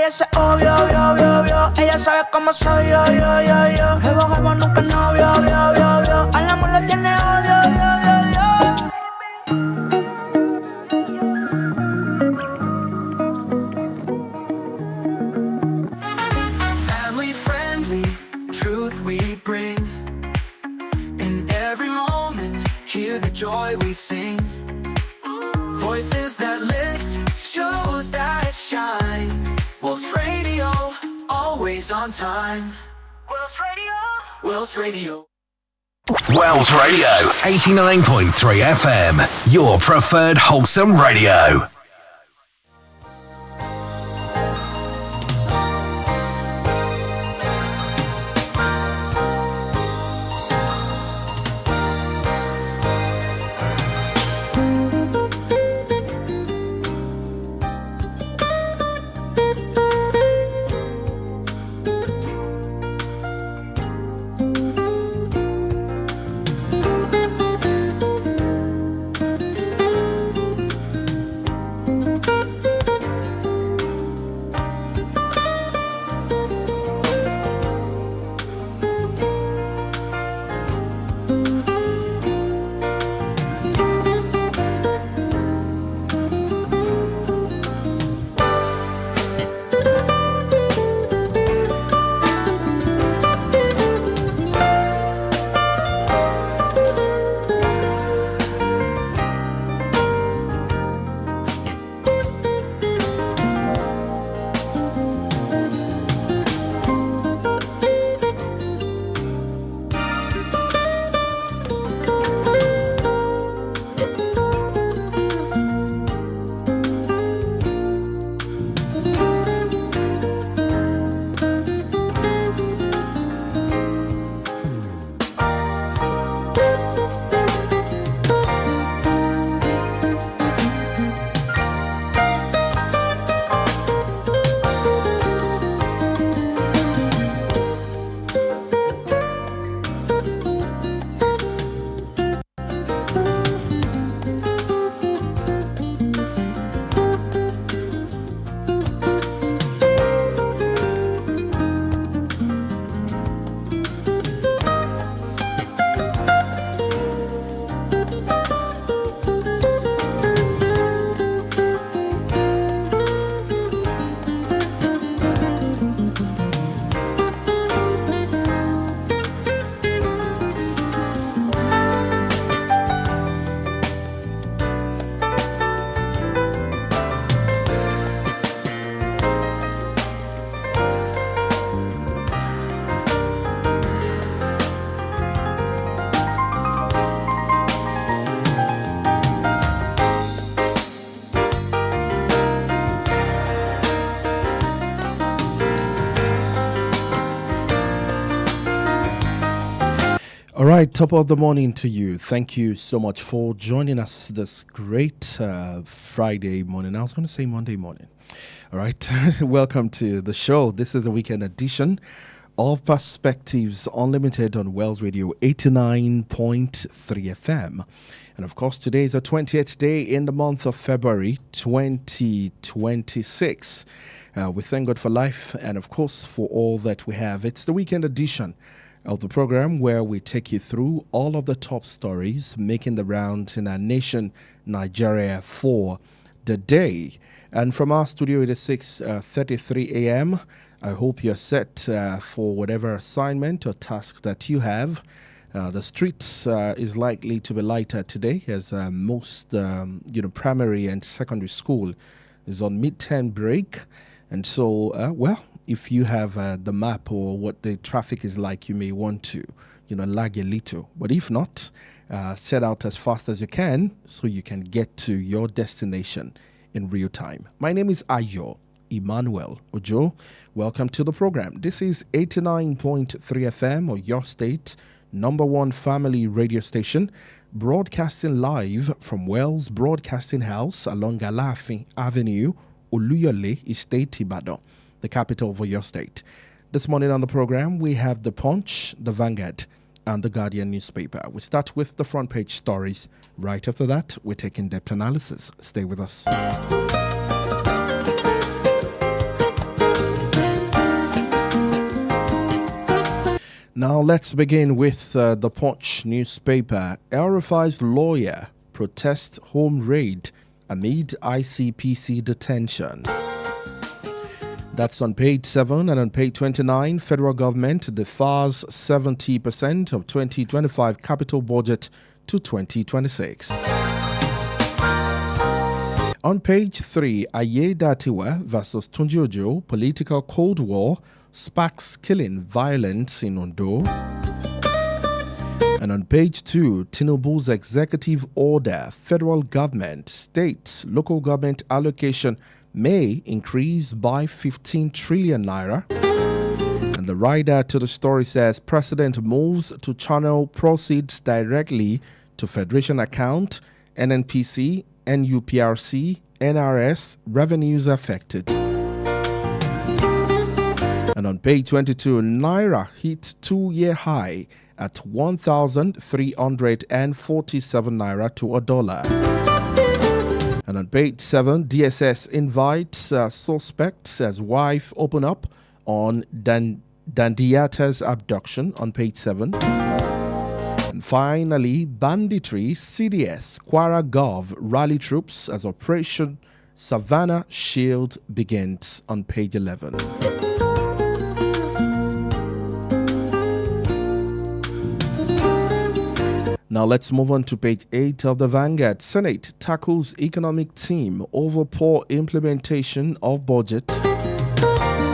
ese obvio, obvio, obvio, obvio. Ella sabe cómo soy yo, yo, yo, yo. Jevo, jevo, nunca novio, obvio, obvio, obvio. Al amor le tiene odio, odio, odio, odio. Family friendly, truth we bring. In every moment, hear the joy we sing. Voices that lift, shows that shine. Wells Radio, always on time. Wells Radio. Wells Radio. Wells Radio, 89.3 FM, your preferred wholesome radio. All right, top of the morning to you. Thank you so much for joining us this great Friday morning. I was going to say Monday morning. All right, welcome to the show. This is a weekend edition of Perspectives Unlimited on Wells Radio 89.3 FM. And of course, today is the 20th day in the month of February 2026. We thank God for life and, of course, for all that we have. It's the weekend edition of the program where we take you through all of the top stories making the rounds in our nation, Nigeria, for the day. And from our studio, it is 6:33 a.m. I hope you're set for whatever assignment or task that you have. The streets is likely to be lighter today as most primary and secondary school is on midterm break. And so, if you have the map or what the traffic is like, you may want to, lag a little. But if not, set out as fast as you can so you can get to your destination in real time. My name is Ayo Emmanuel-Ojo. Welcome to the program. This is 89.3 FM, or your state number one family radio station, broadcasting live from Wells Broadcasting House along Alafin Avenue, Oluyole Estate, Ibadan, the capital of your state. This morning on the program, we have The Punch, The Vanguard, and The Guardian newspaper. We start with the front page stories. Right after that, we take in-depth analysis. Stay with us. Now let's begin with the Punch newspaper. El-Rufai's lawyer protests home raid amid ICPC detention. That's on page 7, and on page 29, federal government defers 70% of 2025 capital budget to 2026. On page 3, Ayo versus Tunji Ojo, political cold war sparks killing violence in Ondo. And on page 2, Tinubu's executive order, federal government, state, local government allocation may increase by 15 trillion naira. And the rider to the story says President moves to channel proceeds directly to Federation account, NNPC, NUPRC, NRS, revenues affected. And on page 22, Naira hit 2-year high at 1,347 Naira to a dollar. And on page 7, DSS invites suspects as wife open up on Dandiata's abduction on page 7. And finally, banditry, CDS, Kwara Gov rally troops as Operation Savannah Shield begins on page 11. Now let's move on to page 8 of the Vanguard. Senate tackles economic team over poor implementation of budget.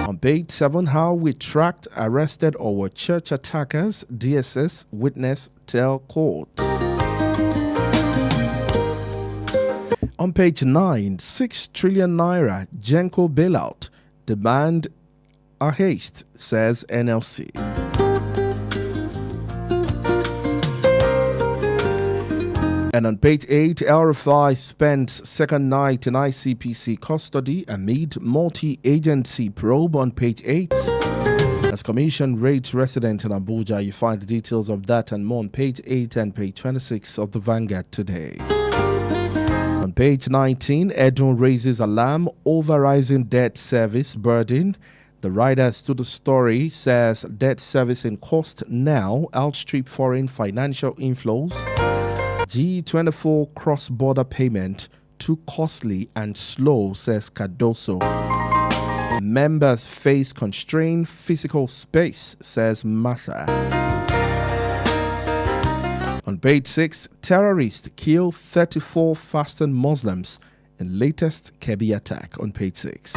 On page 7, how we tracked, arrested or were church attackers, DSS witness tell court. On page 9, 6 trillion naira Genco bailout, demand a haste, says NLC. And on page 8, El-Rufai spends second night in ICPC custody amid multi-agency probe on page 8. As Commission raids resident in Abuja, you find the details of that and more on page 8 and page 26 of the Vanguard today. On page 19, Edun raises alarm over rising debt service burden. The writers to the story says debt servicing cost now outstrip foreign financial inflows. G24 cross-border payment too costly and slow, says Cardoso. Members face constrained physical space, says Massa. On page 6, terrorists kill 34 fasting Muslims in latest Kebbi attack on page 6.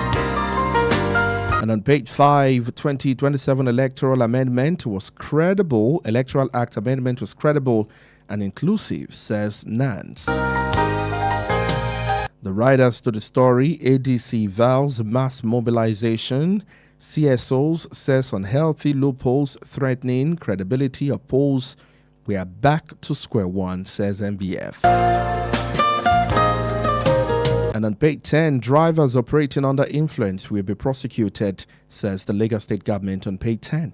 And on page 5, 2027 Electoral Amendment was credible. Electoral Act Amendment was credible and inclusive, says Nance. The writers to the story, ADC vows mass mobilization. CSOs says unhealthy loopholes threatening credibility oppose. We are back to square one, says MBF. And on page 10, drivers operating under influence will be prosecuted, says the Lagos State government on page 10.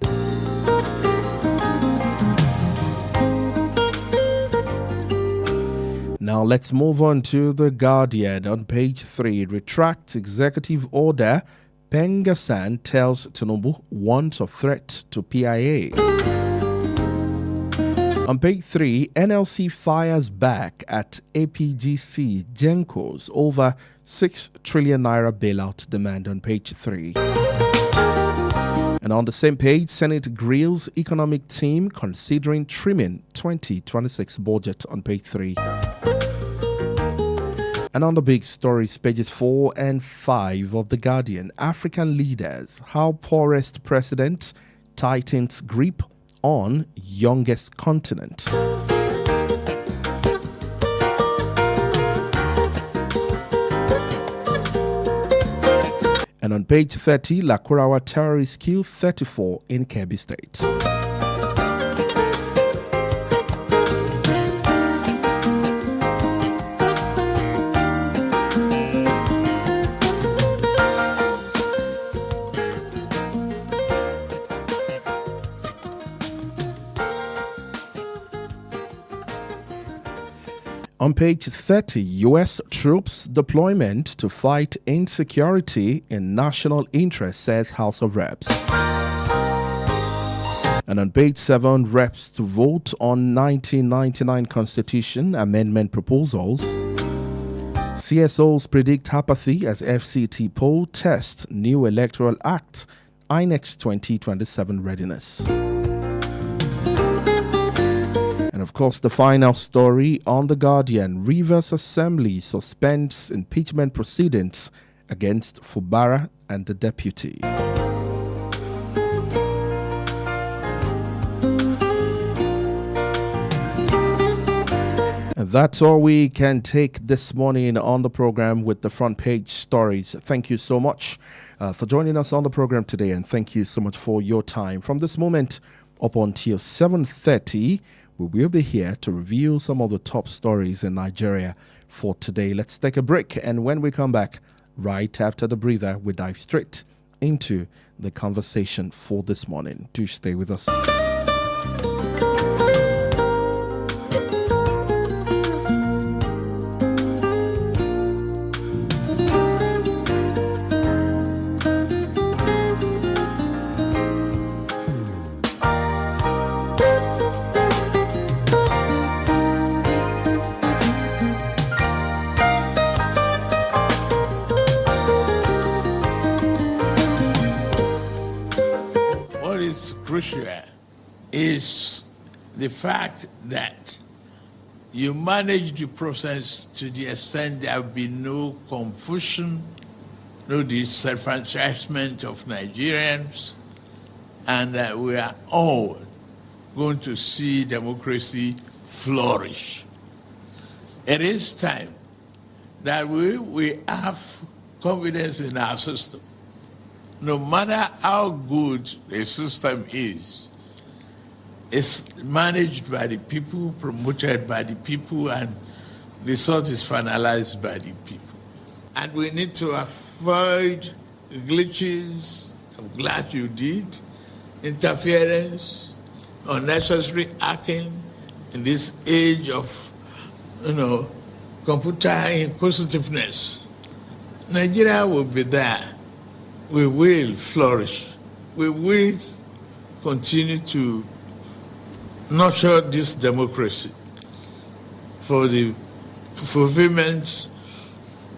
Now let's move on to The Guardian on page 3. Retracts executive order. Pengasan tells Tinubu wants a threat to PIA. On page 3, NLC fires back at APGC Gencos over 6 trillion naira bailout demand on page 3. And on the same page, Senate grills economic team considering trimming 2026 budget on page 3. And on the big stories, pages 4 and 5 of The Guardian, African leaders, how poorest president tightens grip on youngest continent. And on page 30, Lakurawa terrorists kill 34 in Kebbi State. On page 30, U.S. troops deployment to fight insecurity in national interest, says House of Reps. And on page 7, reps to vote on 1999 Constitution Amendment proposals. CSOs predict apathy as FCT poll tests new Electoral Act, INEX 2027 readiness. And of course, the final story on The Guardian, Rivers Assembly suspends impeachment proceedings against Fubara and the deputy. And that's all we can take this morning on the program with the front page stories. Thank you so much for joining us on the program today, and thank you so much for your time. From this moment up until 7:30, we will be here to review some of the top stories in Nigeria for today. Let's take a break, and when we come back, right after the breather, we dive straight into the conversation for this morning. Do stay with us. Crucial is the fact that you manage the process to the extent there will be no confusion, no disenfranchisement of Nigerians, and that we are all going to see democracy flourish. It is time that we have confidence in our system. No matter how good a system is, it's managed by the people, promoted by the people, and the result is finalized by the people. And we need to avoid glitches. I'm glad you did. Interference, unnecessary hacking in this age of, computer inquisitiveness. Nigeria will be there. We will flourish. We will continue to nurture this democracy for the fulfillment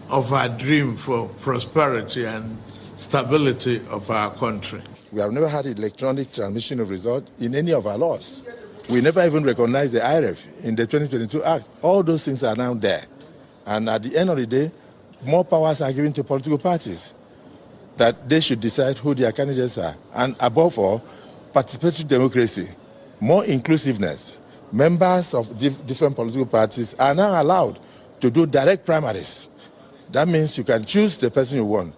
of our dream for prosperity and stability of our country. We have never had electronic transmission of results in any of our laws. We never even recognized the IRF in the 2022 Act. All those things are now there. And at the end of the day, more powers are given to political parties, that they should decide who their candidates are. And above all, participatory democracy, more inclusiveness. Members of different political parties are now allowed to do direct primaries. That means you can choose the person you want.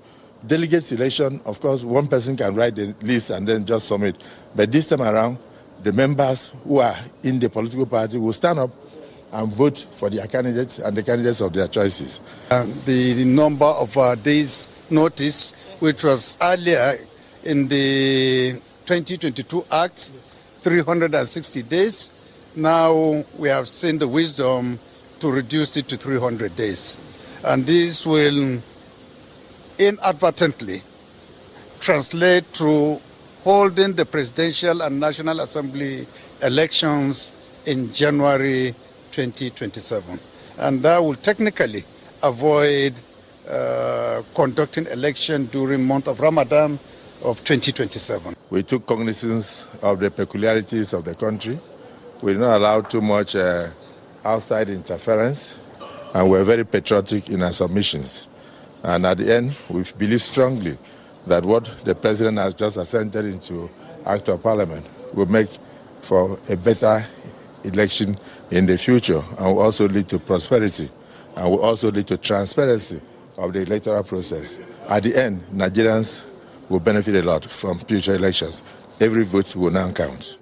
Delegate selection, of course, one person can write the list and then just submit. But this time around, the members who are in the political party will stand up and vote for their candidates and the candidates of their choices. The number of days notice, which was earlier in the 2022 Act, 360 days. Now we have seen the wisdom to reduce it to 300 days. And this will inadvertently translate to holding the presidential and National Assembly elections in January 2027. And that will technically avoid conducting election during month of Ramadan of 2027. We took cognizance of the peculiarities of the country. We did not allow too much outside interference, and we're very patriotic in our submissions. And at the end, we believe strongly that what the president has just assented into Act of Parliament will make for a better election in the future, and will also lead to prosperity, and will also lead to transparency of the electoral process. At the end, Nigerians will benefit a lot from future elections. Every vote will now count.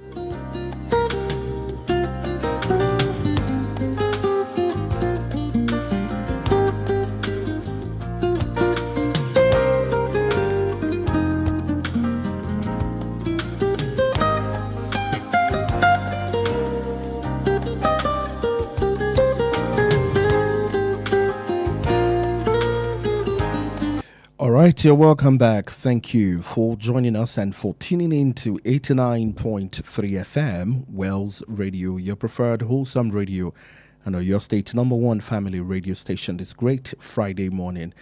right, you're welcome back. Thank you for joining us and for tuning in to 89.3 FM, Wells Radio, your preferred wholesome radio, and your state's number one family radio station this great Friday morning.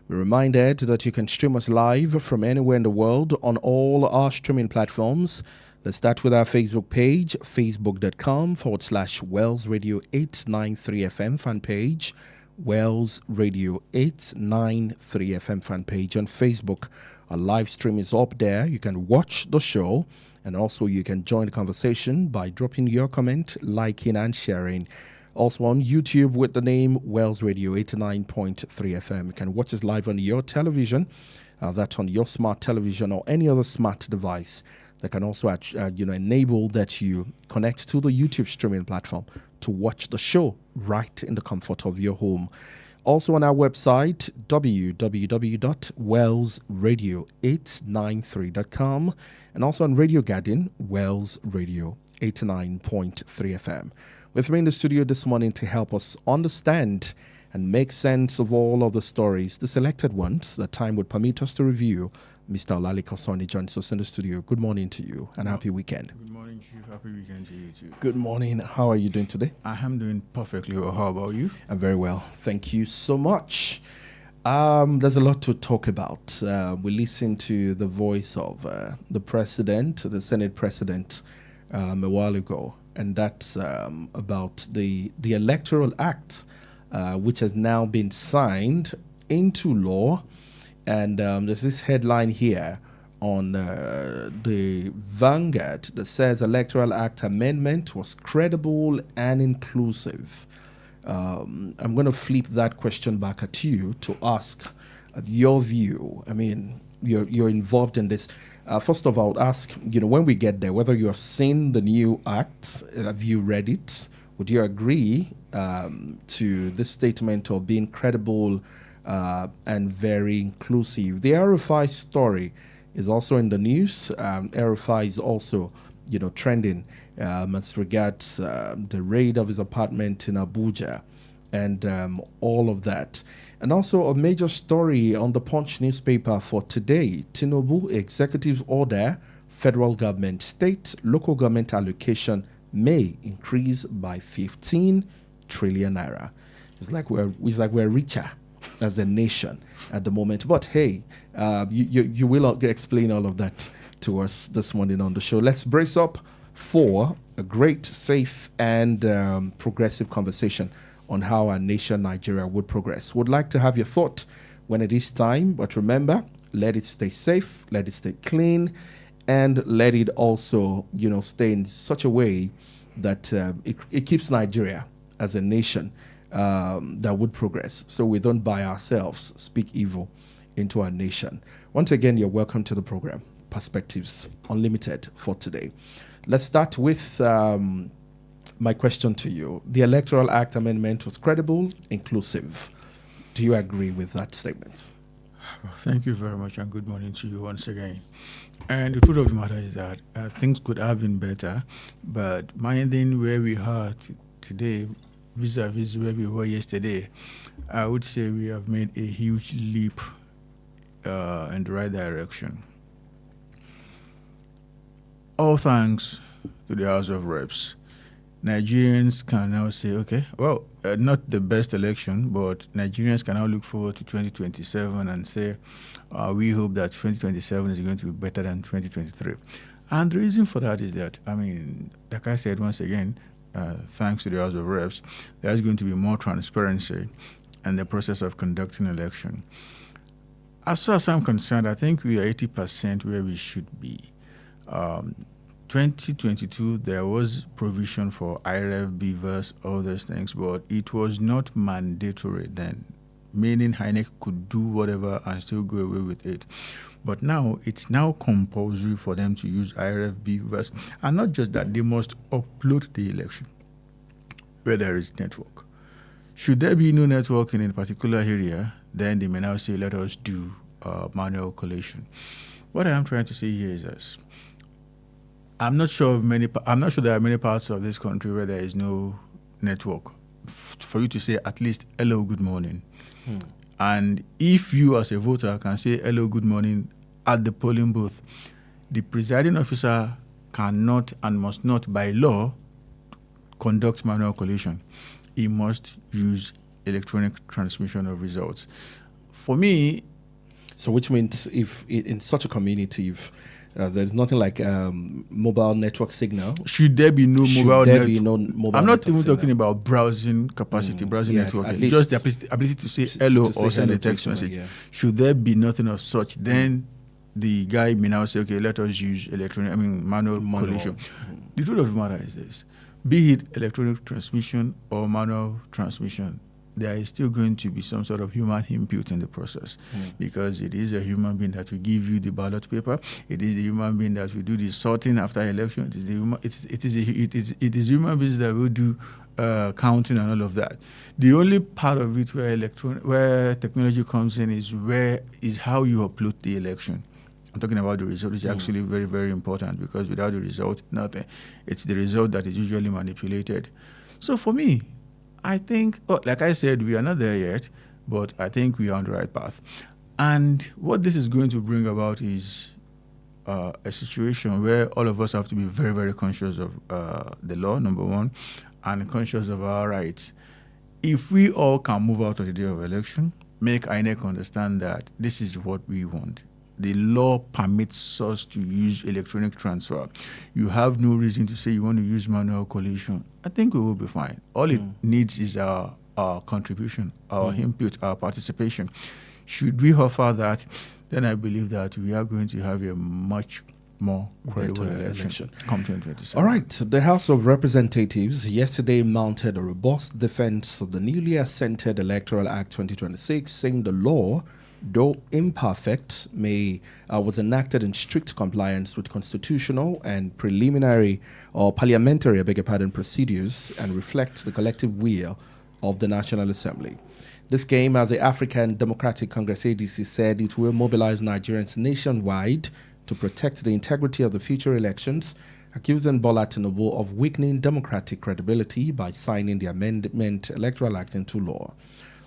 We're reminded that you can stream us live from anywhere in the world on all our streaming platforms. Let's start with our Facebook page, facebook.com/Wells Radio 893 FM fan page. Wells Radio 893 FM fan page on Facebook. Our live stream is up there. You can watch the show, and also you can join the conversation by dropping your comment, liking, and sharing. Also on YouTube with the name Wells Radio 89.3 FM. You can watch us live on your television, that's on your smart television or any other smart device that can also enable that you connect to the YouTube streaming platform to watch the show right in the comfort of your home. Also on our website, www.wellsradio893.com, and also on Radio Garden, Wells Radio 89.3 FM. With me in the studio this morning to help us understand and make sense of all of the stories, the selected ones that time would permit us to review, Mr. Olale Kosoni joins us in the studio. Good morning to you and happy weekend. Good morning, Chief. Happy weekend to you too. Good morning. How are you doing today? I am doing perfectly well. How about you? I'm very well. Thank you so much. There's a lot to talk about. We listened to the voice of the president, the Senate president, a while ago, and that's about the Electoral Act, which has now been signed into law. And there's this headline here on the Vanguard that says Electoral Act amendment was credible and inclusive. I'm going to flip that question back at you to ask your view. I mean, you're involved in this. First of all, ask, when we get there, whether you have seen the new act, have you read it? Would you agree to this statement of being credible and very inclusive? The RFI story is also in the news. RFI is also, trending as regards the raid of his apartment in Abuja and all of that. And also a major story on the Punch newspaper for today. Tinubu executive order, federal government, state, local government allocation may increase by 15 trillion naira. It's like we're richer as a nation at the moment. But hey, you will explain all of that to us this morning on the show. Let's brace up for a great, safe, and progressive conversation on how our nation, Nigeria, would progress. Would like to have your thought when it is time, but remember, let it stay safe, let it stay clean, and let it also, stay in such a way that it keeps Nigeria as a nation that would progress, so we don't by ourselves speak evil into our nation. Once again, you're welcome to the program, Perspectives Unlimited, for today. Let's start with my question to you. The Electoral Act amendment was credible, inclusive. Do you agree with that statement? Well, thank you very much, and good morning to you once again. And the truth of the matter is that things could have been better, but minding where we are today vis-a-vis where we were yesterday, I would say we have made a huge leap in the right direction. All thanks to the House of Reps. Nigerians can now say, okay, well, not the best election, but Nigerians can now look forward to 2027 and say, we hope that 2027 is going to be better than 2023. And the reason for that is that, like I said once again, thanks to the House of Reps, there's going to be more transparency in the process of conducting election. As far as I'm concerned, I think we are 80% where we should be. 2022, there was provision for IRF, BVAS, all those things, but it was not mandatory then, meaning INEC could do whatever and still go away with it. But now, it's now compulsory for them to use IRF, BVAS, and not just that, they must upload the election where there is network. Should there be no network in a particular area, then they may now say, let us do manual collation. What I am trying to say here is this. I'm not sure there are many parts of this country where there is no network for you to say at least hello, good morning. And if you as a voter can say hello, good morning at the polling booth, the presiding officer cannot and must not by law conduct manual collation. He must use electronic transmission of results. For me, so which means if in such a community, if there's nothing like mobile network signal, should there be no should mobile there network? be no mobile I'm not network even signal? talking about browsing capacity, browsing yes, network. at least Just the ability to say hello to or say send hello a to text someone, message. yeah. Should there be nothing of such, then the guy may now say, okay, let us use manual collation. The truth of the matter is this: be it electronic transmission or manual transmission, there is still going to be some sort of human input in the process, because it is a human being that will give you the ballot paper. It is the human being that will do the sorting after election. It is human beings that will do counting and all of that. The only part of it where technology comes in is how you upload the election. I'm talking about the result, which is actually very, very important, because without the result, nothing. It's the result that is usually manipulated. So for me, I think, like I said, we are not there yet, but I think we are on the right path. And what this is going to bring about is a situation where all of us have to be very, very conscious of the law, number one, and conscious of our rights. If we all can move out of the day of election, make INEC understand that this is what we want. The law permits us to use electronic transfer. You have no reason to say you want to use manual collation. I think we will be fine. All it needs is our contribution, our input, our participation. Should we offer that, then I believe that we are going to have a much more credible election come 2027. All right. The House of Representatives yesterday mounted a robust defense of the newly assented Electoral Act 2026, saying the law, though imperfect, was enacted in strict compliance with constitutional and preliminary or parliamentary, procedures, and reflects the collective will of the National Assembly. This came as the African Democratic Congress ADC said it will mobilize Nigerians nationwide to protect the integrity of the future elections, accusing Bola Tinubu of weakening democratic credibility by signing the Amendment Electoral Act into law.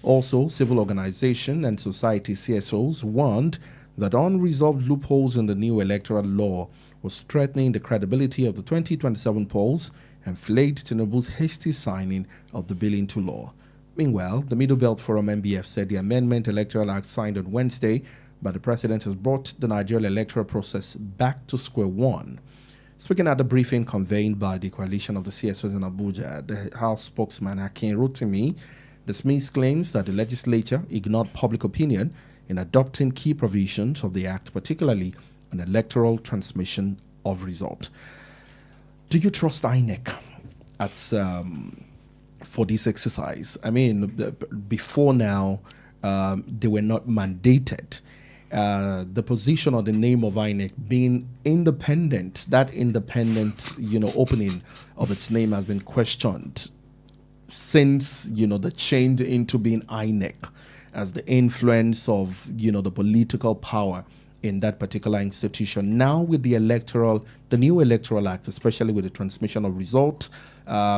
Also, civil organization and society CSOs warned that unresolved loopholes in the new electoral law was threatening the credibility of the 2027 polls and flagged Tinubu's hasty signing of the bill into law. Meanwhile, the Middle Belt Forum MBF said the Amendment Electoral Act signed on Wednesday by the president has brought the Nigerian electoral process back to square one. Speaking at the briefing convened by the coalition of the CSOs in Abuja, the House spokesman Akin Rotimi dismissed claims that the legislature ignored public opinion in adopting key provisions of the act, particularly on electoral transmission of result. Do you trust INEC for this exercise? I mean, before now, they were not mandated. The position or the name of INEC being independent, that independent, opening of its name has been questioned since, the change into being INEC as the influence of, the political power in that particular institution. Now with the new electoral act, especially with the transmission of results,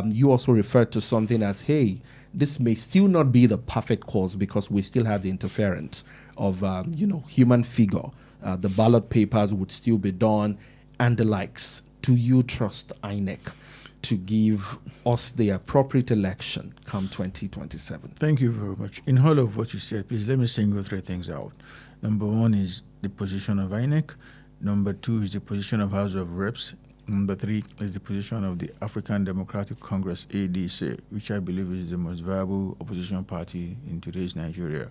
you also referred to something as, hey, this may still not be the perfect course because we still have the interference of, human figure. The ballot papers would still be done and the likes. Do you trust INEC to give us the appropriate election come 2027? Thank you very much. In all of what you said, please let me single three things out. Number one is the position of INEC. Number two is the position of House of Reps. Number three is the position of the African Democratic Congress, ADC, which I believe is the most viable opposition party in today's Nigeria.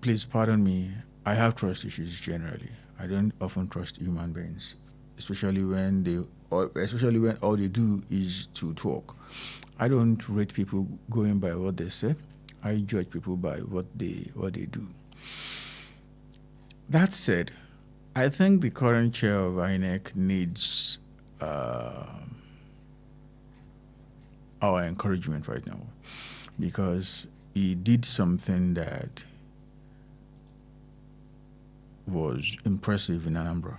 Please pardon me, I have trust issues generally. I don't often trust human beings, especially when all they do is to talk. I don't rate people going by what they say. I judge people by what they do. That said, I think the current chair of INEC needs our encouragement right now, because he did something that was impressive in Anambra.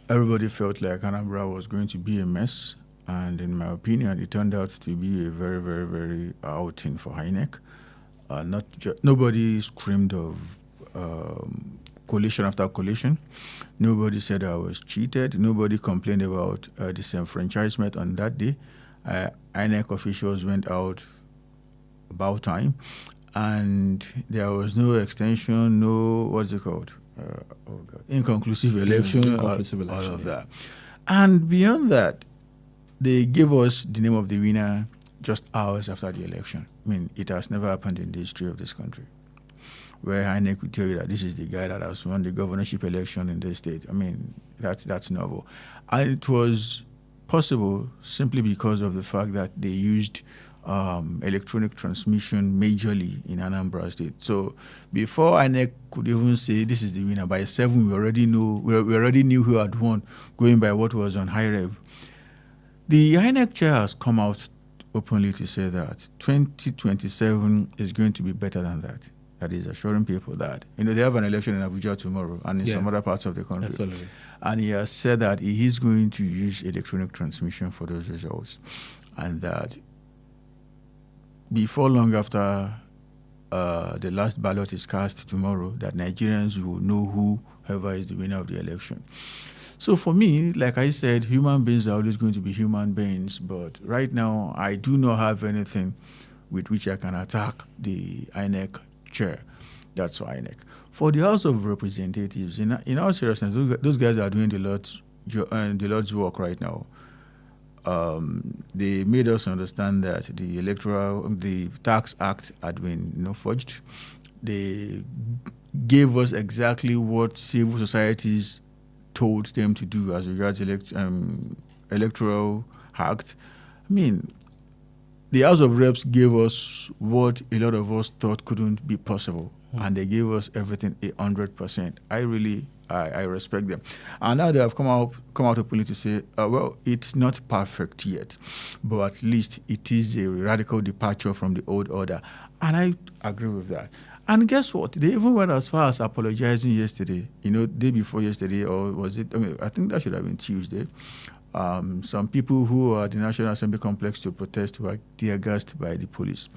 Everybody felt like Anambra was going to be a mess, And in my opinion, it turned out to be a very, very, very outing for INEC. Nobody screamed of coalition after coalition. Nobody said I was cheated. Nobody complained about disenfranchisement on that day. INEC officials went out about time, and there was no extension, no, what's it called? Inconclusive election, all of that. And beyond that, they gave us the name of the winner just hours after the election. I mean, it has never happened in the history of this country, where INEC would tell you that this is the guy that has won the governorship election in the state. I mean, that's novel. And it was possible simply because of the fact that they used electronic transmission majorly in Anambra State. So before INEC could even say this is the winner, by 7 we already knew who had won, going by what was on high rev. The INEC chair has come out openly to say that 2027 is going to be better than that. That is assuring people that, they have an election in Abuja tomorrow and in some other parts of the country. Absolutely. And he has said that he is going to use electronic transmission for those results, and that before long after the last ballot is cast tomorrow, that Nigerians will know whoever is the winner of the election. So for me, like I said, human beings are always going to be human beings, but right now I do not have anything with which I can attack the INEC chair. That's for INEC. For the House of Representatives, in all seriousness, those guys are doing the Lord's work right now. They made us understand that the Tax Act had been forged. They gave us exactly what civil societies told them to do as regards electoral act. I mean, the House of Reps gave us what a lot of us thought couldn't be possible, and they gave us everything 100%. I respect them. And now they have come out openly to say, well, it's not perfect yet, but at least it is a radical departure from the old order. And I agree with that. And guess what? They even went as far as apologizing yesterday, day before yesterday, or was it? I think that should have been Tuesday. Some people who are at the National Assembly complex to protest were tear gassed by the police.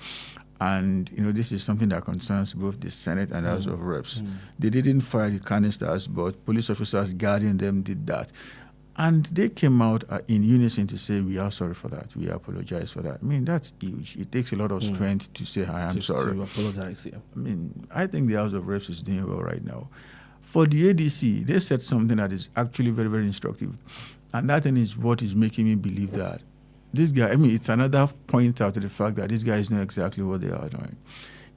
And, this is something that concerns both the Senate and the House of Reps. They didn't fire the canisters, but police officers guarding them did that. And they came out in unison to say, we are sorry for that. We apologize for that. I mean, that's huge. It takes a lot of strength to say, I am sorry. To apologize, yeah. I mean, I think the House of Reps is doing well right now. For the ADC, they said something that is actually very, very instructive. And that thing is what is making me believe that this guy, it's another point out to the fact that these guys know exactly what they are doing.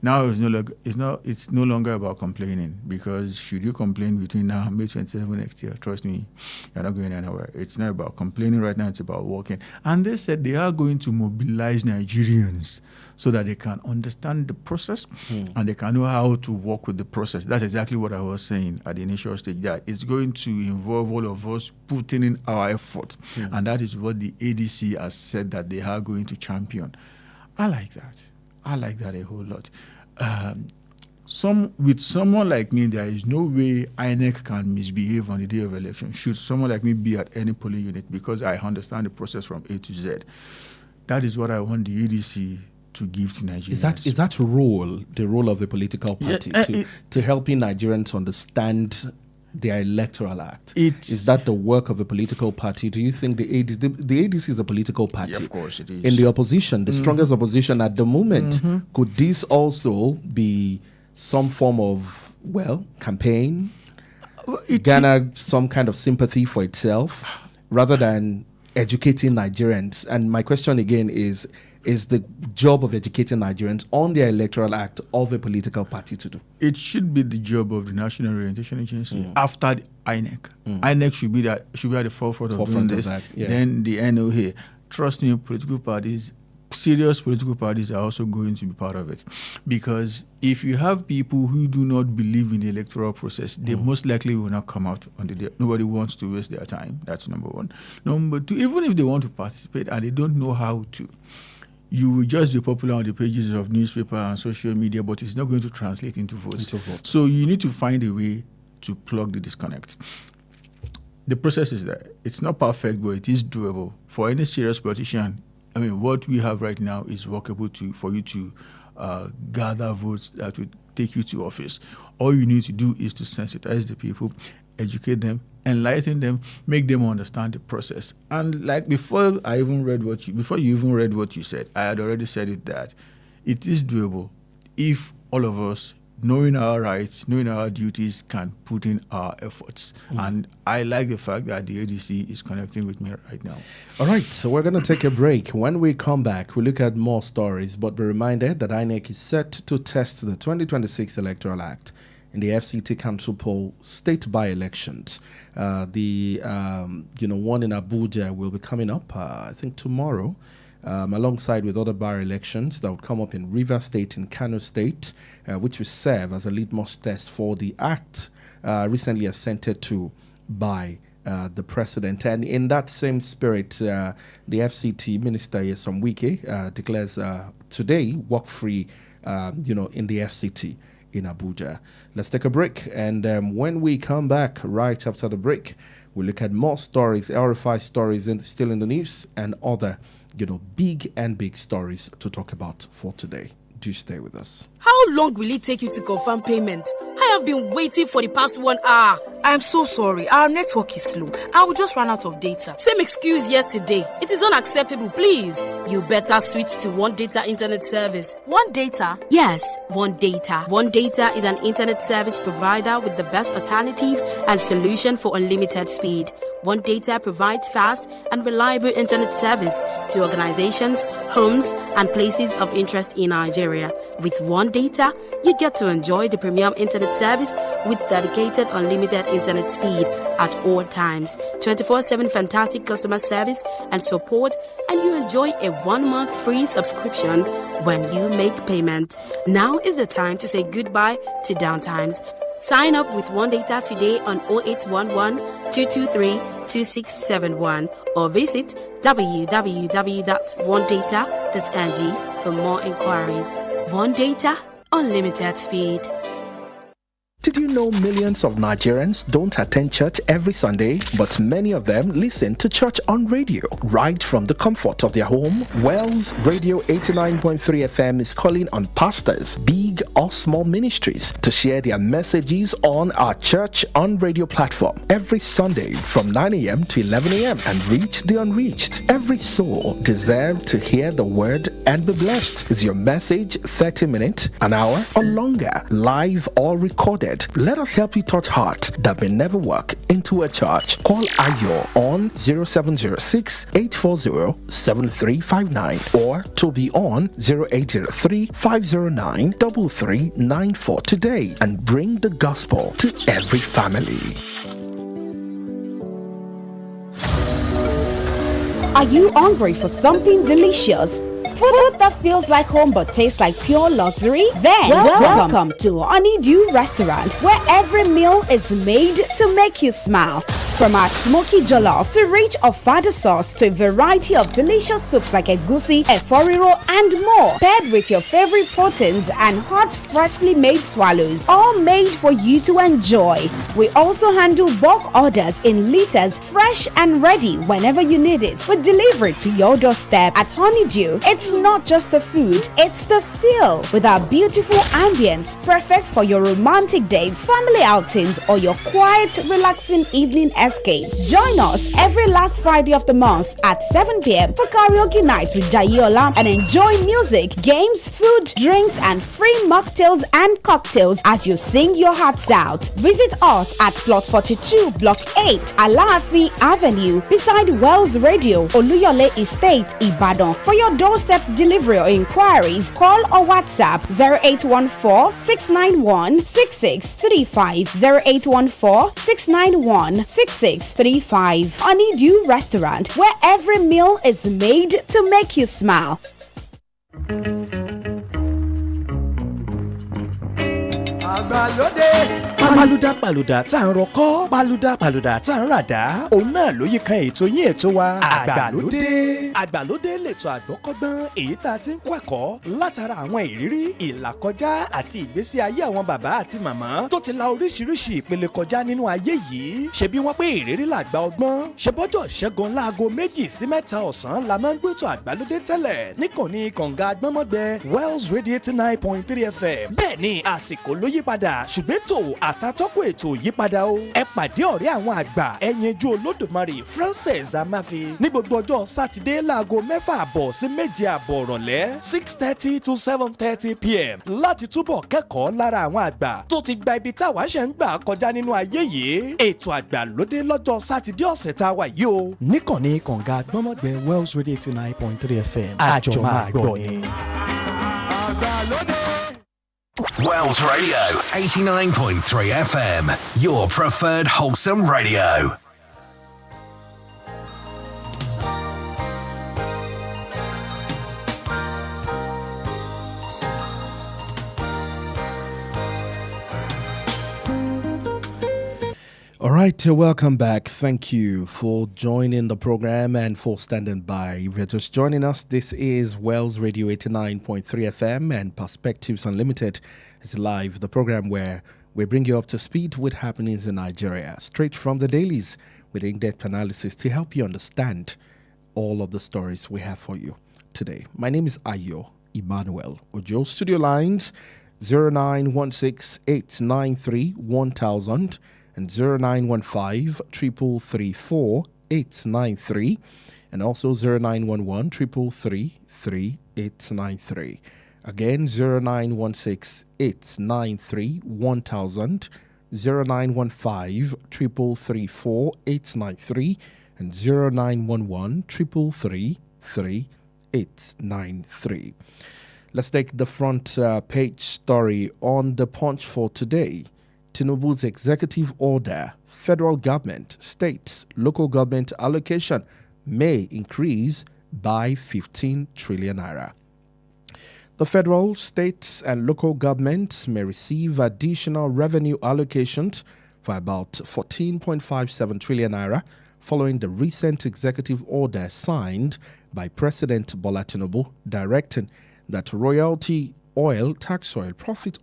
Now it's no longer about complaining, because should you complain between now and May 27 next year, trust me, you're not going anywhere. It's not about complaining right now, it's about working. And they said they are going to mobilize Nigerians so that they can understand the process and they can know how to work with the process. That's exactly what I was saying at the initial stage, that it's going to involve all of us putting in our effort. And that is what the ADC has said that they are going to champion. I like that. I like that a whole lot. With someone like me, there is no way INEC can misbehave on the day of election. Should someone like me be at any polling unit, because I understand the process from A to Z. That is what I want the ADC to give to Nigerians. Is that the role of a political party to helping Nigerians understand their electoral act? Is that the work of a political party? Do you think the ADC is a political party? Yeah, of course it is. In the opposition, the strongest opposition at the moment, could this also be some form of, campaign? Garner some kind of sympathy for itself rather than educating Nigerians? And my question again is the job of educating Nigerians on their electoral act of a political party to do? It should be the job of the National Orientation Agency after the INEC. INEC should be at the forefront of doing this. Then the NOA. Trust me, serious political parties are also going to be part of it. Because if you have people who do not believe in the electoral process, they most likely will not come out on the day. Nobody wants to waste their time. That's number one. Number two, even if they want to participate and they don't know how to, you will just be popular on the pages of newspaper and social media, but it's not going to translate into votes. So you need to find a way to plug the disconnect. the process is there. It's not perfect, but it is doable. For any serious politician, I mean, what we have right now is workable for you to gather votes that would take you to office. All you need to do is to sensitize the people, educate them, enlighten them, make them understand the process. And like before you even read what you said, I had already said it, that it is doable if all of us, knowing our rights, knowing our duties, can put in our efforts. And I like the fact that the ADC is connecting with me right now. All right, so we're going to take a break. When we come back, we'll look at more stories, but be reminded that INEC is set to test the 2026 Electoral Act in the FCT Council poll state by-elections. The one in Abuja will be coming up, I think, tomorrow. Alongside with other by-elections that would come up in Rivers State and Kano State, which will serve as a litmus test for the act recently assented to by the president. And in that same spirit, the FCT Minister Yesom Wike declares today work-free, in the FCT in Abuja. Let's take a break, and when we come back right after the break, we'll look at more stories, RFI stories still in the news, and other big stories to talk about for today. Do stay with us. How long will it take you to confirm payment? I have been waiting for the past 1 hour. I'm so sorry. Our network is slow. I will just run out of data. Same excuse yesterday. It is unacceptable, please. You better switch to One Data Internet Service. One Data? Yes, One Data. One Data is an internet service provider with the best alternative and solution for unlimited speed. One Data provides fast and reliable internet service to organizations, homes, and places of interest in Nigeria. With One Data, you get to enjoy the premium internet service with dedicated unlimited internet speed at all times, 24/7 fantastic customer service and support, and you enjoy a 1-month free subscription when you make payment. Now is the time to say goodbye to downtimes. Sign up with One Data today on 0811 223 2671 or visit www.onedata.ng for more inquiries. One Data, unlimited speed. Did you know millions of Nigerians don't attend church every Sunday, but many of them listen to church on radio right from the comfort of their home? Wells Radio 89.3 FM is calling on pastors, big or small ministries, to share their messages on our church on radio platform every Sunday from 9 a.m. to 11 a.m. and reach the unreached. Every soul deserves to hear the word and be blessed. Is your message 30 minutes, an hour, or longer, live or recorded? Let us help you touch heart that may never walk into a church. Call Ayo on 0706 840 7359 or Toby on 0803 509 3394 today and bring the gospel to every family. Are you hungry for something delicious? Food that feels like home but tastes like pure luxury? Then welcome to Honeydew Restaurant, where every meal is made to make you smile. From our smoky jollof to rich ofada sauce to a variety of delicious soups like egusi, eforiro, and more, paired with your favorite proteins and hot, freshly made swallows, all made for you to enjoy. We also handle bulk orders in liters, fresh and ready whenever you need it. We deliver it to your doorstep. At Honeydew, it's not just the food, it's the feel. With our beautiful ambience, perfect for your romantic dates, family outings, or your quiet, relaxing evening escape. Join us every last Friday of the month at 7 p.m. for karaoke night with Jayola and enjoy music, games, food, drinks, and free mocktails and cocktails as you sing your hearts out. Visit us at Plot 42, Block 8, Alaafin Avenue, beside Wells Radio, Oluyole Estate, Ibadan. For your doorstep delivery or inquiries, call or WhatsApp 0814-691-6635, 0814-691-6635. Honeydew Restaurant, where every meal is made to make you smile. Pàlùdà tá à ń rọkọ́ pàlùdà tá à ń ràdá òun náà ló yí kan ètò yín ètò wa àgbàlódé lètò àgbọ́kọ́gbọ́n èyí tá a ti ń kọ́ ẹ̀kọ́ látara àwọn ìrírí ìlàkọjá àti ìgbésí ayé àwọn bàbá àti màmá tó ti la oríṣiríṣi ìpele kọjá nínú ayé yìí ṣebí wọ́n pé ìrírí làgbà ọgbọ́n ṣe bọ́jọ́ ìṣẹ́gun láago 2 sí 3 ọ̀sán la máa ń gbẹ́tò àgbàlódé tẹ́lẹ̀ níkànnì kànga agbọ́mọgbẹ Wells Radio 89.3 FM bẹ́ẹ̀ ni àsìkò ló yí padà ṣùgbọ́n ètò àtàtọ́kùn ètò yípadà o ẹ pàdé ọ̀rẹ́ àwọn àgbà ẹ̀yẹnjú olódùmarè Francis Amafi ní gbogbo ọjọ́ sátidé láago 6:30 sí 7:00 ìrọ̀lẹ́ 6:30 to 7:30 p.m. láti túbọ̀ kẹ́kọ̀ọ́ lára àwọn àgbà tó ti gba ibi táwa ṣe ń gbà kọjá nínú ayé yìí ètò àgbàlódé lọ́jọ́ sátidé ọ̀sẹ̀ tá a wà yìí o níkànnì kànga gbọ́mọgbẹ Wells Radio 89.3 FM àjọ máa gbọ́ ni. Wells Radio 89.3 FM, your preferred wholesome radio. All right, welcome back. Thank you for joining the program and for standing by. If you're just joining us, this is Wells Radio 89.3 FM and Perspectives Unlimited. It's live, the program where we bring you up to speed with happenings in Nigeria, straight from the dailies with in-depth analysis to help you understand all of the stories we have for you today. My name is Ayo Emmanuel-Ojo. Studio lines 0916-893-1000 and 0915-333-4893 and also 0911-333-3893. Again, 0916-893-1000, 0915-333-4893 and 0911-333-3893. Let's take the front page story on the Punch for today. Tinubu's executive order, federal government, states, local government allocation may increase by 15 trillion naira. The federal, states, and local governments may receive additional revenue allocations for about 14.57 trillion naira following the recent executive order signed by President Bola Tinubu directing that royalty oil, tax oil, profit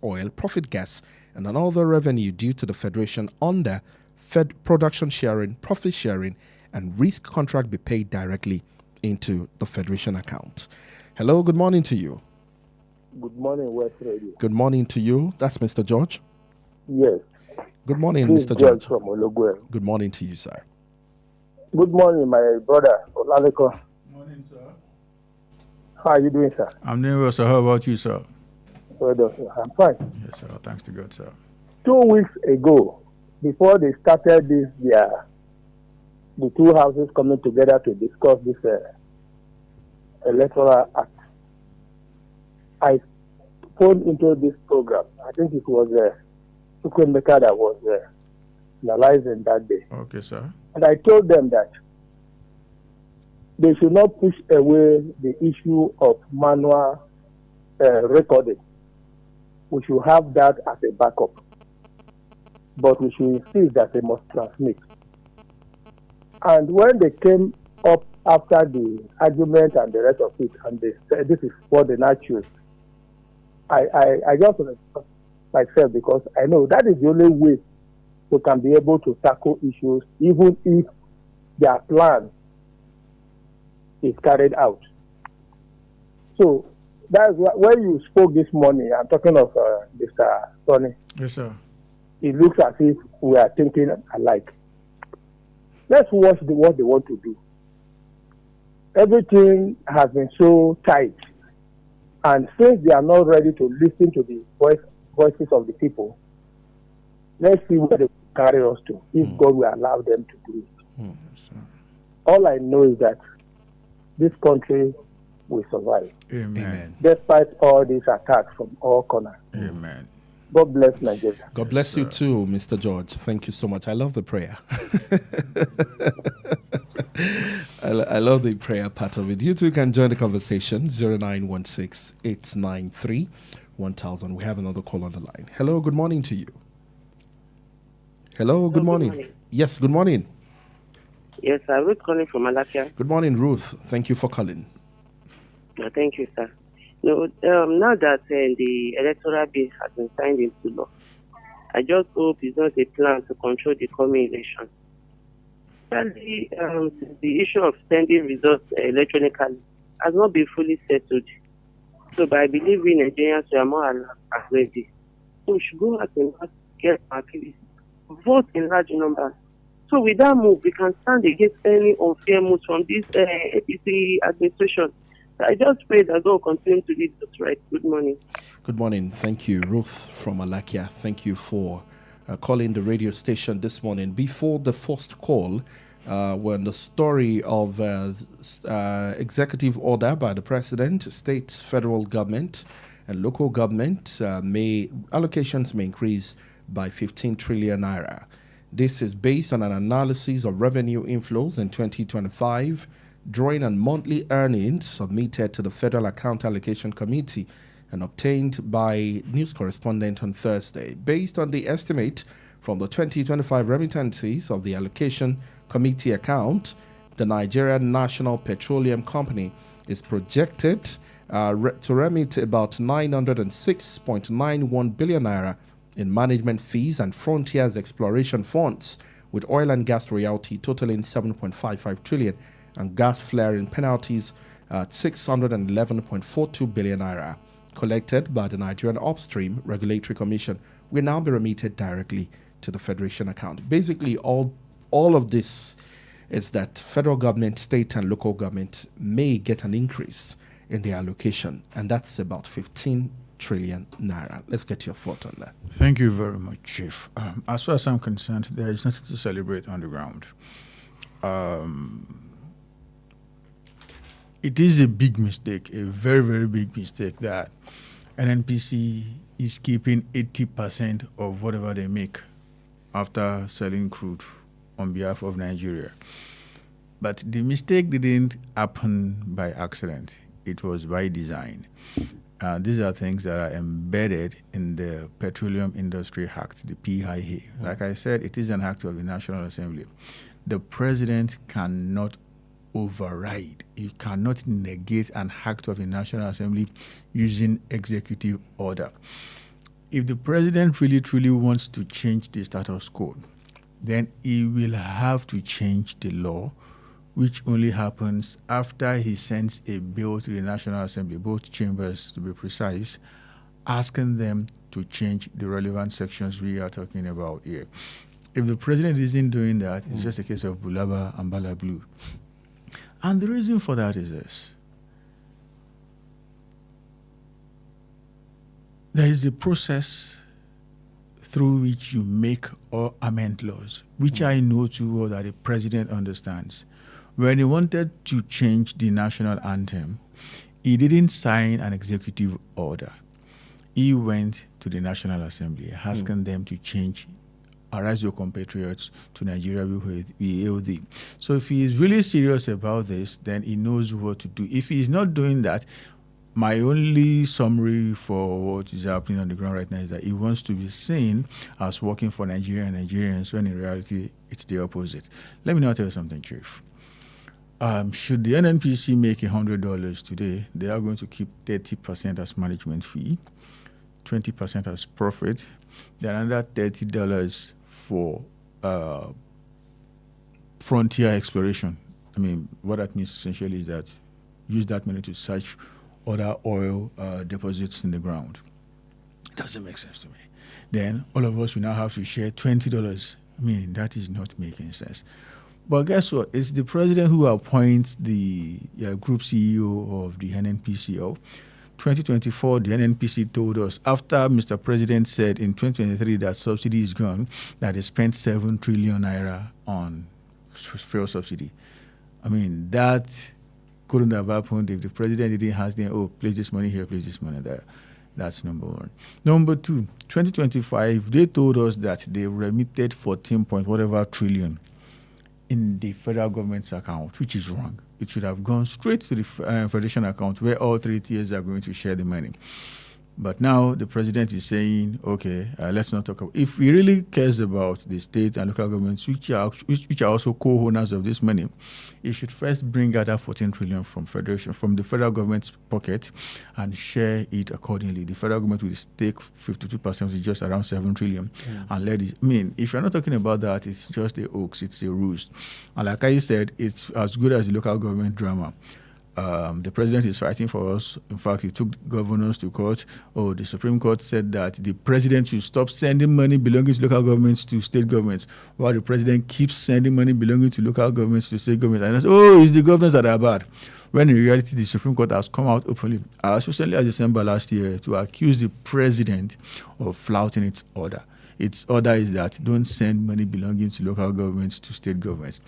gas, and another revenue due to the Federation under Fed production sharing, profit sharing, and risk contract be paid directly into the Federation account. Hello, good morning to you. Good morning, West Radio. Good morning to you. That's Mr. George. Yes. Good morning, This Mr. is George. From Ologwe. Good morning to you, sir. Good morning, my brother, Olaleko. Good morning, sir. How are you doing, sir? I'm doing well, sir. How about you, sir? Well done, sir. I'm fine. Yes, sir. Thanks to God, sir. 2 weeks ago, before they started the two houses coming together to discuss this electoral act, I phoned into this program. I think it was Chukwemeka that was analyzing that day. Okay, sir. And I told them that they should not push away the issue of manual recording. We should have that as a backup. But we should insist that they must transmit. And when they came up after the argument and the rest of it, and they said this is what they now choose, I just myself because I know that is the only way we can be able to tackle issues, even if their plan is carried out. So that's when you spoke this morning. I'm talking of Mr. Tony. Yes, sir. It looks as if we are thinking alike. Let's watch what they want to do. Everything has been so tight, and since they are not ready to listen to the voices of the people, let's see where they carry us to. If God will allow them to do it. Yes, All I know is that this country will survive. Amen. Despite all these attacks from all corners. Amen. God bless Nigeria. God bless you too, Mr. George. Thank you so much. I love the prayer. I love the prayer part of it. You too can join the conversation 0916-893-1000, 1,000. We have another call on the line. Hello, good morning to you. Hello, good morning. Yes, good morning. Yes, sir. Ruth calling from Malakia. Good morning, Ruth. Thank you for calling. Thank you, sir. No, now that the electoral bill has been signed into law, I just hope it's not a plan to control the coming election. Sadly, the issue of sending results electronically has not been fully settled. So, but I believe we Nigerians are more alert and ready. So we should go out and get our activities, vote in large numbers. So with that move, we can stand against any unfair moves from this APC administration. I just pray that God will continue to lead us right. Good morning. Good morning. Thank you, Ruth from Alakia. Thank you for calling the radio station this morning. Before the first call, when the story of executive order by the president, state, federal government, and local government allocations may increase by 15 trillion naira. This is based on an analysis of revenue inflows in 2025, drawing on monthly earnings submitted to the Federal Account Allocation Committee and obtained by news correspondent on Thursday. Based on the estimate from the 2025 remittances of the Allocation Committee account, the Nigerian National Petroleum Company is projected to remit about 906.91 billion naira in management fees and Frontiers exploration funds, with oil and gas royalty totaling 7.55 trillion and gas flaring penalties at 611.42 billion naira collected by the Nigerian Upstream Regulatory Commission will now be remitted directly to the Federation account. Basically, all of this is that federal government, state and local government may get an increase in their allocation, and that's about 15 trillion naira. Let's get your thought on that. Thank you very much, Chief. As far as I'm concerned, there is nothing to celebrate on the ground. It is a big mistake, a very, very big mistake, that NNPC is keeping 80% of whatever they make after selling crude on behalf of Nigeria. But the mistake didn't happen by accident. It was by design. These are things that are embedded in the Petroleum Industry Act, the PIA. Like I said, it is an act of the National Assembly. The president cannot override. You cannot negate an act of the National Assembly using executive order. If the president really, truly wants to change the status quo, then he will have to change the law, which only happens after he sends a bill to the National Assembly, both chambers to be precise, asking them to change the relevant sections we are talking about here. If the president isn't doing that, it's just a case of bulaba and bala blue. And the reason for that is this. There is a process through which you make or amend laws, which I know too well that the president understands. When he wanted to change the national anthem, he didn't sign an executive order. He went to the National Assembly asking them to change Arise Your Compatriots to Nigeria We Hail Thee. So if he is really serious about this, then he knows what to do. If he is not doing that, my only summary for what is happening on the ground right now is that he wants to be seen as working for Nigeria and Nigerians, when in reality, it's the opposite. Let me now tell you something, Chief. Should the NNPC make $100 today, they are going to keep 30% as management fee, 20% as profit, then another $30 for frontier exploration. I mean, what that means essentially is that use that money to search other oil deposits in the ground. Doesn't make sense to me. Then all of us will now have to share $20. I mean, that is not making sense. But guess what? It's the president who appoints the group CEO of the NNPCO. 2024, the NNPC told us, after Mr. President said in 2023 that subsidy is gone, that they spent 7 trillion naira on fuel subsidy. I mean, that couldn't have happened if the president didn't ask them, oh, place this money here, place this money there. That's number one. Number two, 2025, they told us that they remitted 14 point whatever trillion in the federal government's account, which is wrong. It should have gone straight to the Federation account, where all three tiers are going to share the money. But now the president is saying, okay, let's not talk about. If he really cares about the state and local governments, which are also co-owners of this money, he should first bring out that 14 trillion from the federal government's pocket, and share it accordingly. The federal government will take 52%, which is just around 7 trillion, and let it. I mean, if you're not talking about that, it's just a hoax, it's a ruse. And like I said, it's as good as the local government drama. The president is fighting for us. In fact, he took governors to court. The Supreme Court said that the president should stop sending money belonging to local governments to state governments, while the president keeps sending money belonging to local governments to state governments. And I said, it's the governors that are bad. When in reality, the Supreme Court has come out openly, as recently as December last year, to accuse the president of flouting its order. Its order is that don't send money belonging to local governments to state governments.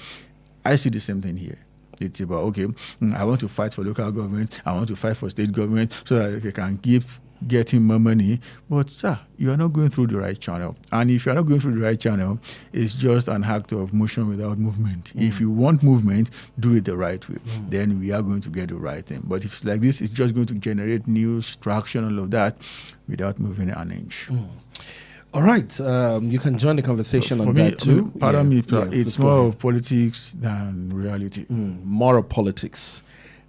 I see the same thing here. It's about, okay, I want to fight for local government, I want to fight for state government so that they can keep getting more money. But, sir, you are not going through the right channel. And if you are not going through the right channel, it's just an act of motion without movement. If you want movement, do it the right way. Then we are going to get the right thing. But if it's like this, it's just going to generate news, traction, all of that, without moving an inch. All right, you can join the conversation on that too. Pardon me, it's more of politics than reality. More of politics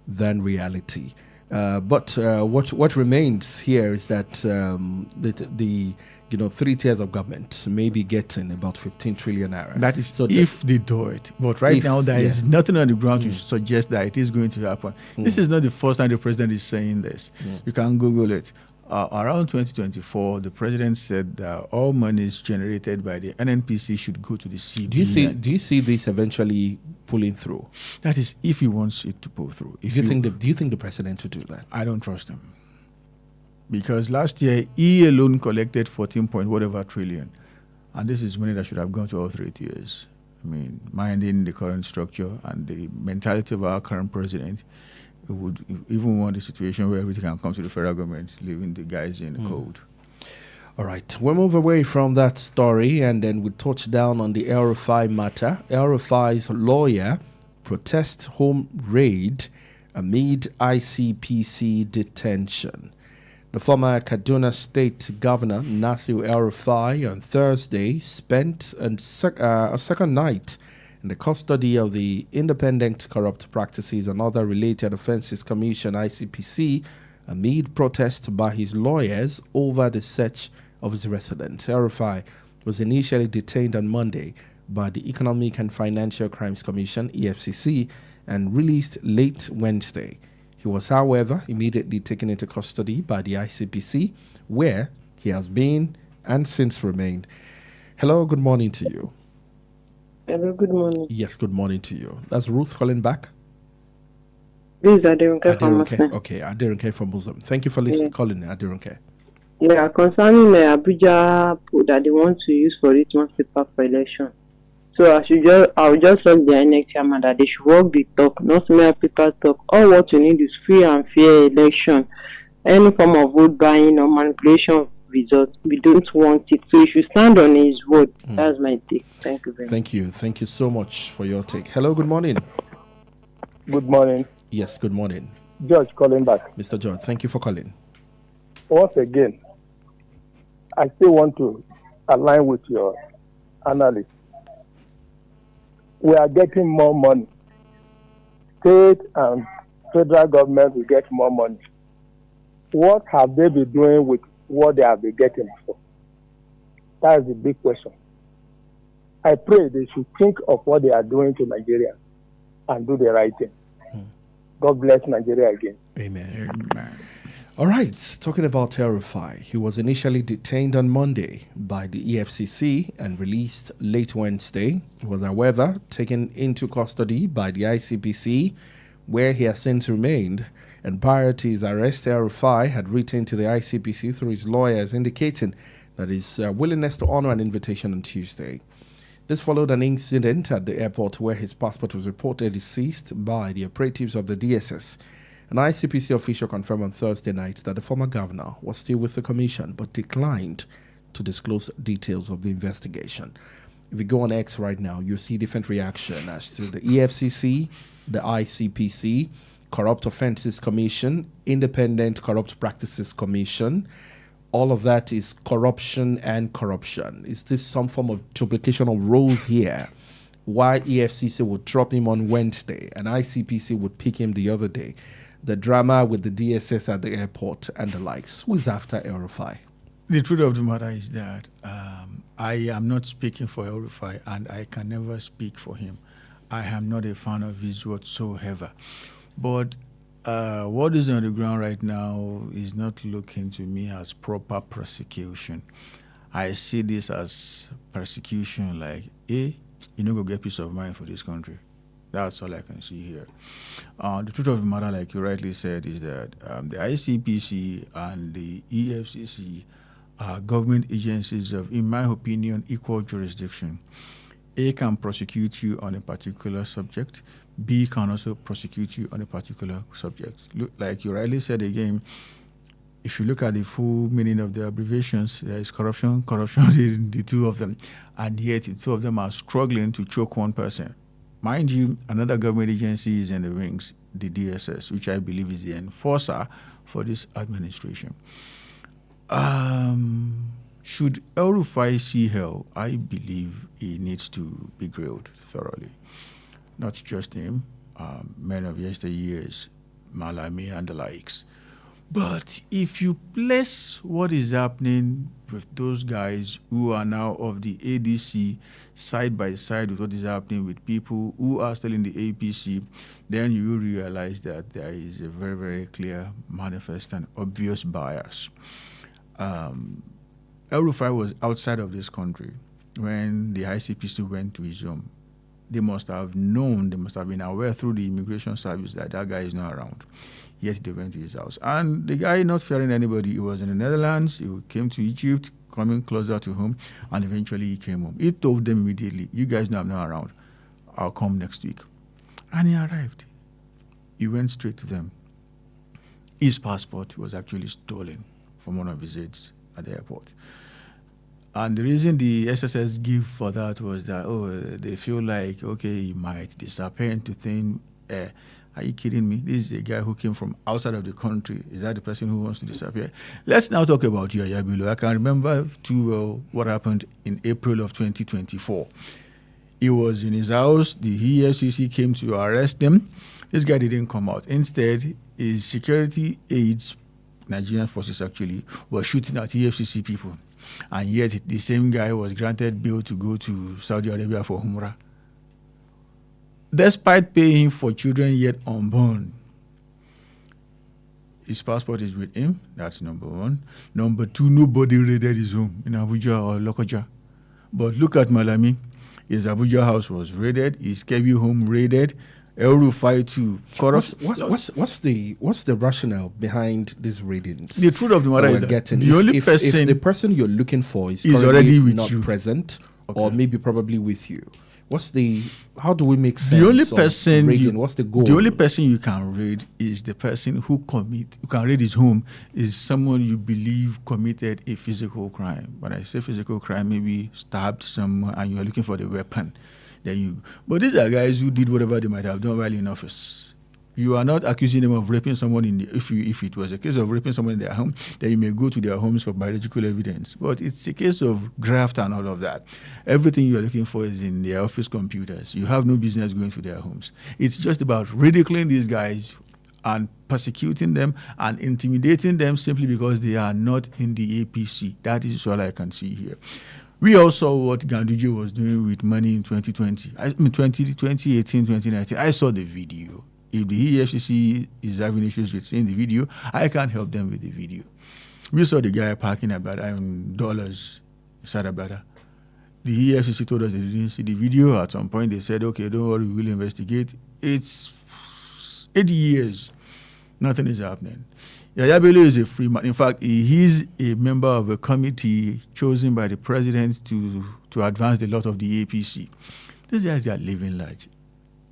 than reality. But what remains here is that the 3 tiers of government may be getting about 15 trillion naira. That is so if they do it. But right now, there is nothing on the ground to suggest that it is going to happen. This is not the first time the president is saying this. You can Google it. Around 2024, the president said that all monies generated by the NNPC should go to the CBN. Do you see this eventually pulling through? That is, if he wants it to pull through. Do you think the president would do that? I don't trust him. Because last year, he alone collected 14 point whatever trillion. And this is money that should have gone to all 3 tiers. I mean, minding the current structure and the mentality of our current president, we would even want a situation where everything can come to the federal government, leaving the guys in the cold. All right, we'll move away from that story and then we touch down on the El Rufai matter. El Rufai's lawyer protests home raid amid ICPC detention. The former Kaduna State Governor, Nasir El Rufai, on Thursday spent a second night in the custody of the Independent Corrupt Practices and Other Related Offences Commission, ICPC, amid protests by his lawyers over the search of his residence. El Rufai was initially detained on Monday by the Economic and Financial Crimes Commission, EFCC, and released late Wednesday. He was, however, immediately taken into custody by the ICPC, where he has been and since remained. Hello, good morning to you. Hello, good morning. Yes, good morning to you. That's Ruth calling back. This is Adirunke from Muslim. Okay, Adirunke from Muslim. Thank you for calling, Adirunke. Yeah, concerning the Abuja pool that they want to use for Richmond paper for election. So I will just tell the INEC chairman that they should walk the talk, not mere paper talk. All what you need is free and fair election. Any form of vote buying or manipulation of results, we don't want it. So you should stand on his word. That's my take. Thank you very much. Thank you so much for your take. Hello, good morning. Good morning. Yes, good morning. George calling back. Mr. George, thank you for calling. Once again, I still want to align with your analysis. We are getting more money. State and federal government will get more money. What have they been doing with what they have been getting for? That is the big question. I pray they should think of what they are doing to Nigeria and do the right thing. God bless Nigeria again. Amen. All right, talking about El Rufai, he was initially detained on Monday by the EFCC and released late Wednesday. He was, however, taken into custody by the ICPC, where he has since remained. And prior to his arrest, El Rufai had written to the ICPC through his lawyers indicating that his willingness to honor an invitation on Tuesday. This followed an incident at the airport where his passport was reportedly seized by the operatives of the DSS. An ICPC official confirmed on Thursday night that the former governor was still with the commission but declined to disclose details of the investigation. If you go on X right now, you'll see different reaction as to the EFCC, the ICPC, Corrupt Offences Commission, Independent Corrupt Practices Commission, all of that is corruption and corruption. Is this some form of duplication of roles here? Why EFCC would drop him on Wednesday and ICPC would pick him the other day? The drama with the DSS at the airport and the likes. Who's after El-Rufai? The truth of the matter is that I am not speaking for El-Rufai, and I can never speak for him. I am not a fan of his whatsoever. But what is on the ground right now is not looking to me as proper persecution. I see this as persecution like, you know, go get peace of mind for this country. That's all I can see here. The truth of the matter, like you rightly said, is that the ICPC and the EFCC are government agencies of, in my opinion, equal jurisdiction. A can prosecute you on a particular subject. B can also prosecute you on a particular subject. Look, like you rightly said again, if you look at the full meaning of the abbreviations, there is corruption, the two of them, and yet the two of them are struggling to choke one person. Mind you, another government agency is in the wings, the DSS, which I believe is the enforcer for this administration. Should El-Rufai see hell, I believe he needs to be grilled thoroughly. Not just him, men of yesteryears, Malami and the likes. But if you place what is happening with those guys who are now of the ADC side by side with what is happening with people who are still in the APC, then you will realize that there is a very, very clear, manifest and obvious bias. El-Rufai was outside of this country when the ICPC went to his home. They must have known, they must have been aware through the immigration service that guy is not around. Yet they went to his house. And the guy, not fearing anybody, he was in the Netherlands, he came to Egypt, coming closer to home, and eventually he came home. He told them immediately, you guys know I'm not around. I'll come next week. And he arrived. He went straight to them. His passport was actually stolen from one of his aides at the airport. And the reason the SSS gave for that was that, they feel like, okay, he might disappear into thin air. Are you kidding me? This is a guy who came from outside of the country. Is that the person who wants to disappear? Let's now talk about Yaya Bello. I can remember too well what happened in April of 2024. He was in his house. The EFCC came to arrest him. This guy didn't come out. Instead, his security aides, Nigerian forces actually, were shooting at EFCC people. And yet the same guy was granted bail to go to Saudi Arabia for Umrah. Despite paying for children yet unborn, his passport is with him. That's number one. Number two, nobody raided his home in Abuja or Lokoja. But look at Malami. His Abuja house was raided. His Kebbi home raided. El-Rufai too. What's the rationale behind these raidings? The truth of the matter is that if the person you're looking for is already with not you, present, or maybe probably with you, how do we make sense? The only person what's the goal? The only person you can raid is the person who can raid his home is someone you believe committed a physical crime. When I say physical crime, maybe stabbed someone and you are looking for the weapon. But these are guys who did whatever they might have done while in office. You are not accusing them of raping someone if it was a case of raping someone in their home, then you may go to their homes for biological evidence. But it's a case of graft and all of that. Everything you are looking for is in their office computers. You have no business going to their homes. It's just about ridiculing these guys and persecuting them and intimidating them simply because they are not in the APC. That is all I can see here. We all saw what Ganduje was doing with money in 2020. 2018, 2019. I saw the video. If the EFCC is having issues with seeing the video, I can't help them with the video. We saw the guy parking about dollars inside Abada. The EFCC told us they didn't see the video. At some point, they said, okay, don't worry, we will investigate. It's 8 years. Nothing is happening. Yaya Bello is a free man. In fact, he is a member of a committee chosen by the president to advance the lot of the APC. These guys are living large.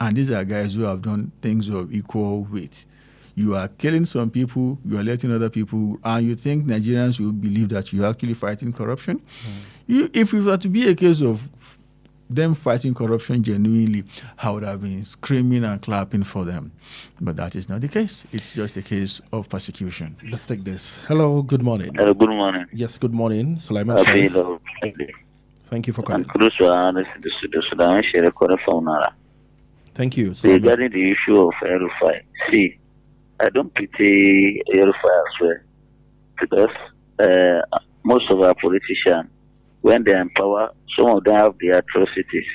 And these are guys who have done things of equal weight. You are killing some people, you are letting other people, and you think Nigerians will believe that you are actually fighting corruption? If it were to be a case of them fighting corruption genuinely, I would have been screaming and clapping for them. But that is not the case. It's just a case of persecution. Let's take this. Hello, good morning. Hello, good morning. Yes, good morning. Sulaiman Sharif. Thank you for calling. Thank you. Regarding the issue of Erufai, see, I don't pity Erufai as well, because most of our politicians, when they're in power, some of them have the atrocities.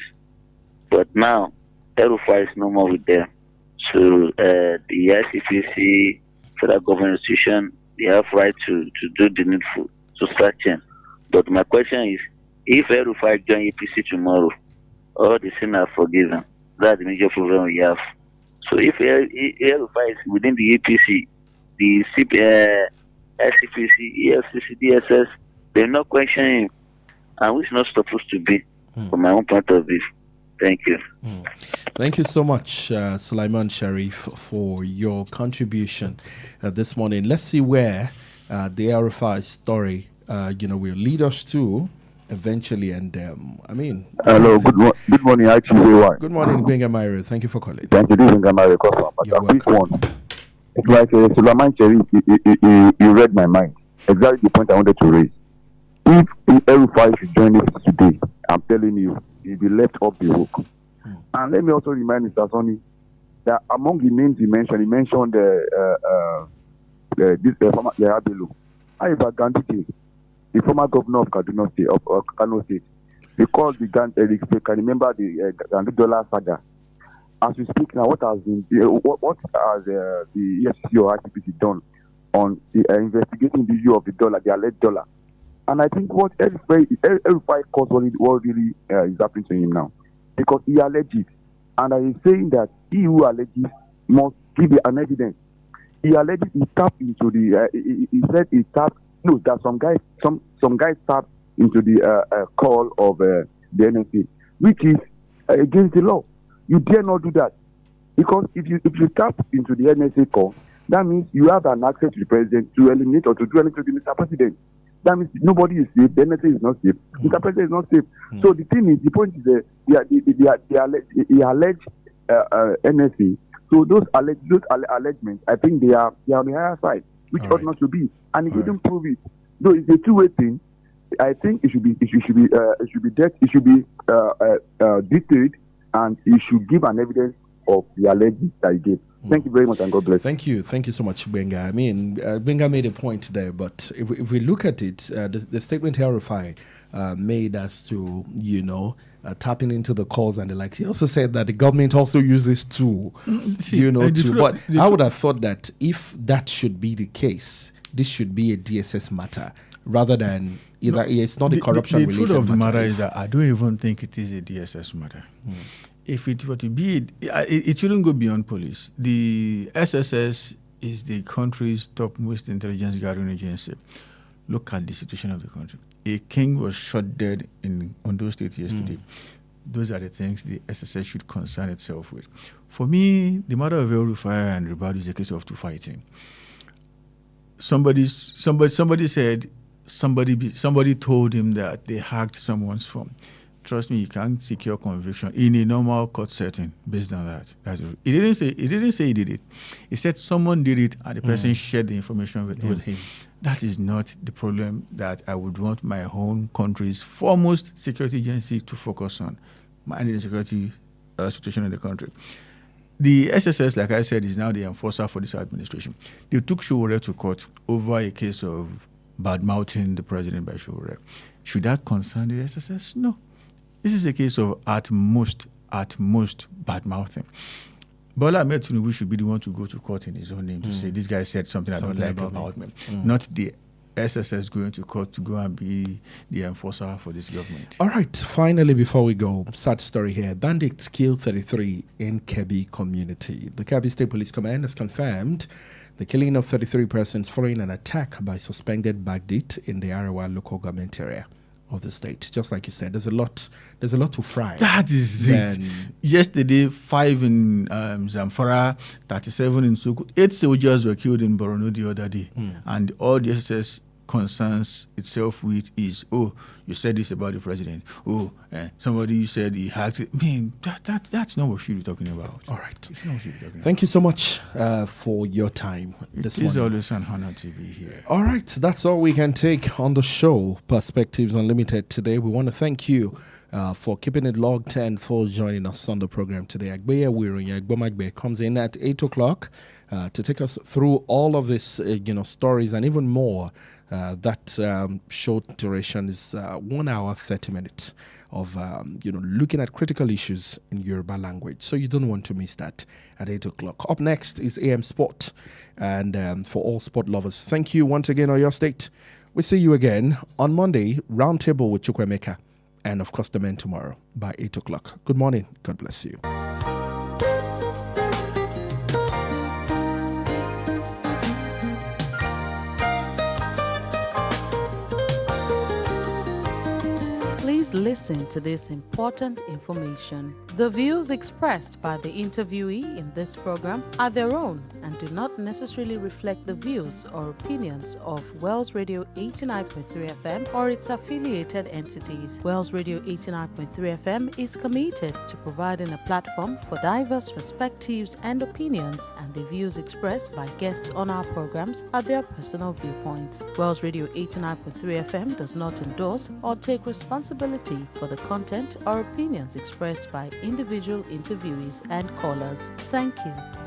But now, Erufai is no more with them. So the ICPC, federal government institution, they have right to do the needful, to start change. But my question is, if Erufai join APC tomorrow, all the sin are forgiven. That's the major problem we have. So if Erufai is within the APC, the SCPC, EFCC, DSS, they're not questioning him, and which is not supposed to be, from my own point of view. Thank you. Thank you so much, Sulaiman Sharif, for your contribution this morning. Let's see where the Erufai story, will lead us to eventually. And hello, good morning, ITV1. Good morning, Benga Myra. Thank you for calling. Thank you, Benga Myra. You're welcome. It's like Sulaiman Sharif, you read my mind. Exactly the point I wanted to raise. If Erufai should join us today, I'm telling you, he'll be left off the hook. And let me also remind Mr. Sonny that among the names he mentioned this former Yahabelu, Aiba Gandhi, the former governor of Kaduna State, of Kano State. They called the Gandhi, they can remember the Gandhi dollar saga. As we speak now, what has the EFCC or ICPC done on investigating the issue of the dollar, the alleged dollar? And I think what Erufai caused what really is happening to him now, because he alleges, and I is saying that he who alleges must give an evidence. He alleges he tapped into the. He said he tapped. No, that some guys tapped into the call of the NSA, which is against the law. You dare not do that, because if you tap into the NSA call, that means you have an access to the president to eliminate or to do anything to the Mr. President. That means nobody is safe. The NSA is not safe. Mr. President is not safe. So the point is the alleged NSA. So those allegements, I think they are on the higher side, which ought not to be. And if you don't prove it, though it's a two-way thing, I think it should be detailed, and you should give an evidence of the allegations that he gave. Thank you very much, and God bless. Thank you so much, Benga. Benga made a point there, but if we look at it, the statement Erufai made as to tapping into the calls and the likes. He also said that the government also uses tool, But I would have thought that if that should be the case, this should be a DSS matter rather than either. It's not a corruption-related matter. The truth of the matter is that I don't even think it is a DSS matter. If it were to be, it shouldn't go beyond police. The SSS is the country's topmost intelligence gathering agency. Look at the situation of the country. A king was shot dead in Ondo State yesterday. Those are the things the SSS should concern itself with. For me, the matter of Erufai and Ribadu is a case of two fighting. Somebody said somebody told him that they hacked someone's phone. Trust me, you can't secure conviction in a normal court setting based on that. He didn't say he did it. He said someone did it and the person shared the information with him. That is not the problem that I would want my own country's foremost security agency to focus on, managing the security situation in the country. The SSS, like I said, is now the enforcer for this administration. They took Showore to court over a case of bad-mouthing the president by Showore. Should that concern the SSS? No. This is a case of at most bad-mouthing. Bola Ahmed Tinubu should be the one to go to court in his own name to say, this guy said something I don't like about me. Not the SSS going to court to go and be the enforcer for this government. All right, finally, before we go, sad story here. Bandits kill 33 in Kebbi community. The Kebbi State Police Command has confirmed the killing of 33 persons following an attack by suspected bandits in the Arawa local government area of the state. Just like you said, there's a lot to fry. That is it. Yesterday, 5 in Zamfara, 37 in Sokoto. 8 soldiers were killed in Borno the other day. And all the SSS concerns itself with is, oh, you said this about the president. Oh, somebody said he hacked it. Man, that's not what we should be talking about. All right. It's not what we should be talking Thank you so much for your time this morning. It is morning. always an honor to be here. All right. That's all we can take on the show, Perspectives Unlimited, today. We want to thank you for keeping it logged and for joining us on the program today. Agbeya Wiroyin Agbomagbe comes in at 8 o'clock to take us through all of this, stories and even more. That short duration is 1 hour, 30 minutes of, looking at critical issues in Yoruba language. So you don't want to miss that at 8 o'clock. Up next is AM Sport. And for all sport lovers, thank you once again, Oyo State. We'll see you again on Monday, Roundtable with Chukwemeka. And of course, the men tomorrow by 8 o'clock. Good morning. God bless you. Please listen to this important information. The views expressed by the interviewee in this program are their own and do not necessarily reflect the views or opinions of Wells Radio 89.3 FM or its affiliated entities. Wells Radio 89.3 FM is committed to providing a platform for diverse perspectives and opinions, and the views expressed by guests on our programs are their personal viewpoints. Wells Radio 89.3 FM does not endorse or take responsibility for the content or opinions expressed by individual interviewees and callers. Thank you.